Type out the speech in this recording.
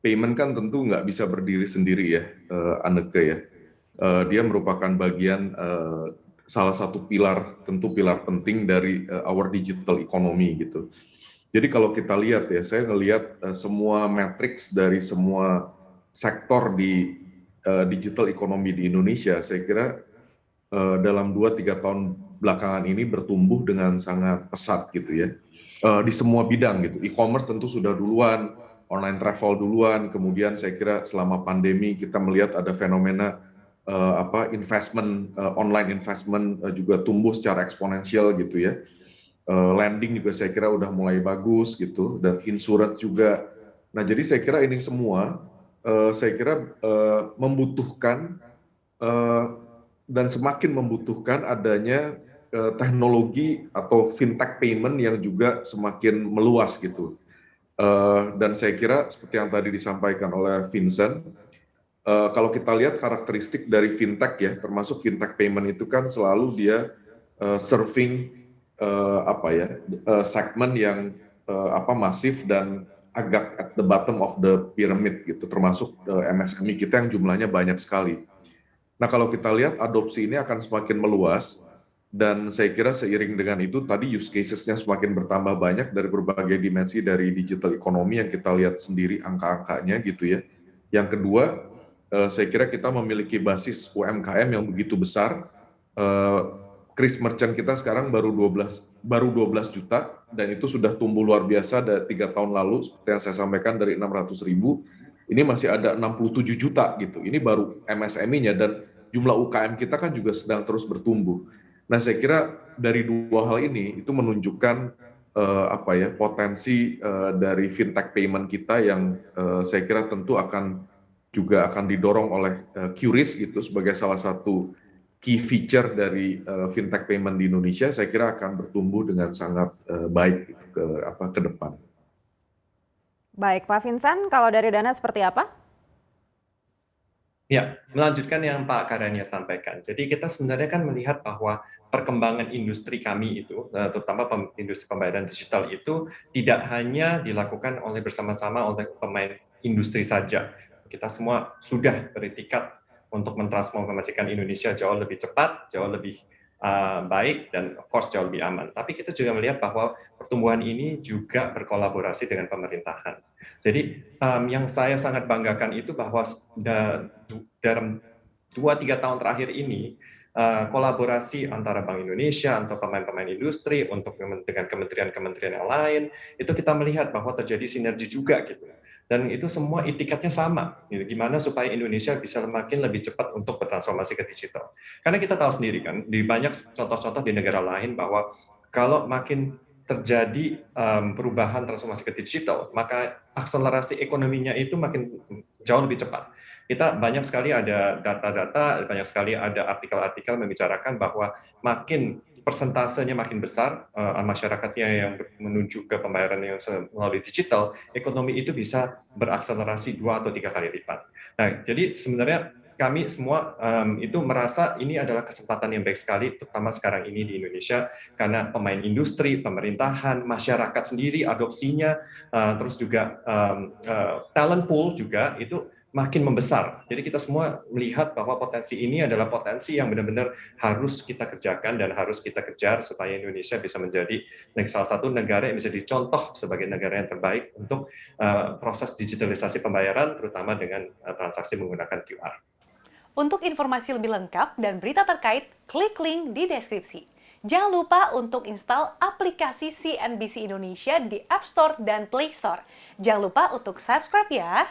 payment kan tentu nggak bisa berdiri sendiri ya, Anneke ya. Dia merupakan bagian salah satu pilar, tentu pilar penting dari our digital economy gitu. Jadi kalau kita lihat ya, saya ngelihat semua matriks dari semua sektor di digital economy di Indonesia, saya kira dalam 2-3 tahun belakangan ini bertumbuh dengan sangat pesat gitu ya. Di semua bidang gitu. E-commerce tentu sudah duluan, online travel duluan, kemudian saya kira selama pandemi kita melihat ada fenomena online investment juga tumbuh secara eksponensial gitu ya. Lending juga saya kira udah mulai bagus gitu, dan insurance juga. Nah, jadi saya kira ini semua saya kira membutuhkan eh, dan semakin membutuhkan adanya teknologi atau fintech payment yang juga semakin meluas gitu. Dan saya kira seperti yang tadi disampaikan oleh Vincent, kalau kita lihat karakteristik dari fintech ya, termasuk fintech payment itu kan selalu dia serving segmen yang masif dan agak at the bottom of the pyramid gitu, termasuk MSME kita yang jumlahnya banyak sekali. Nah, kalau kita lihat adopsi ini akan semakin meluas, dan saya kira seiring dengan itu tadi use cases-nya semakin bertambah banyak dari berbagai dimensi dari digital economy yang kita lihat sendiri angka-angkanya gitu ya. Yang kedua, saya kira kita memiliki basis UMKM yang begitu besar. Kris merchant kita sekarang baru 12 juta, dan itu sudah tumbuh luar biasa dari 3 tahun lalu, seperti yang saya sampaikan dari 600.000, ini masih ada 67 juta gitu. Ini baru MSME-nya, dan jumlah UKM kita kan juga sedang terus bertumbuh. Nah, saya kira dari dua hal ini itu menunjukkan potensi dari fintech payment kita yang saya kira tentu akan didorong oleh QRIS gitu sebagai salah satu key feature dari fintech payment di Indonesia. Saya kira akan bertumbuh dengan sangat baik gitu, ke depan. Baik, Pak Vincent, kalau dari Dana seperti apa? Ya, melanjutkan yang Pak Karania sampaikan. Jadi kita sebenarnya kan melihat bahwa perkembangan industri kami itu, terutama industri pembayaran digital itu, tidak hanya dilakukan bersama-sama oleh pemain industri saja. Kita semua sudah beritikat untuk mentransformasikan Indonesia jauh lebih cepat, jauh lebih baik, dan of course jauh lebih aman. Tapi kita juga melihat bahwa pertumbuhan ini juga berkolaborasi dengan pemerintahan. Jadi yang saya sangat banggakan itu bahwa dalam 2-3 tahun terakhir ini, kolaborasi antara Bank Indonesia atau pemain-pemain industri dengan kementerian-kementerian yang lain, itu kita melihat bahwa terjadi sinergi juga gitu. Dan itu semua itikatnya sama, gitu. Gimana supaya Indonesia bisa makin lebih cepat untuk bertransformasi ke digital. Karena kita tahu sendiri kan, di banyak contoh-contoh di negara lain bahwa kalau makin terjadi perubahan transformasi ke digital, maka akselerasi ekonominya itu makin jauh lebih cepat. Kita banyak sekali ada data-data, banyak sekali ada artikel-artikel membicarakan bahwa makin persentasenya makin besar, masyarakatnya yang menuju ke pembayaran yang melalui digital, ekonomi itu bisa berakselerasi 2 atau 3 kali lipat. Nah, jadi sebenarnya kami semua itu merasa ini adalah kesempatan yang baik sekali, terutama sekarang ini di Indonesia, karena pemain industri, pemerintahan, masyarakat sendiri, adopsinya, terus juga talent pool juga itu makin membesar. Jadi kita semua melihat bahwa potensi ini adalah potensi yang benar-benar harus kita kerjakan dan harus kita kejar supaya Indonesia bisa menjadi salah satu negara yang bisa dicontoh sebagai negara yang terbaik untuk proses digitalisasi pembayaran, terutama dengan transaksi menggunakan QR. Untuk informasi lebih lengkap dan berita terkait, klik link di deskripsi. Jangan lupa untuk install aplikasi CNBC Indonesia di App Store dan Play Store. Jangan lupa untuk subscribe ya!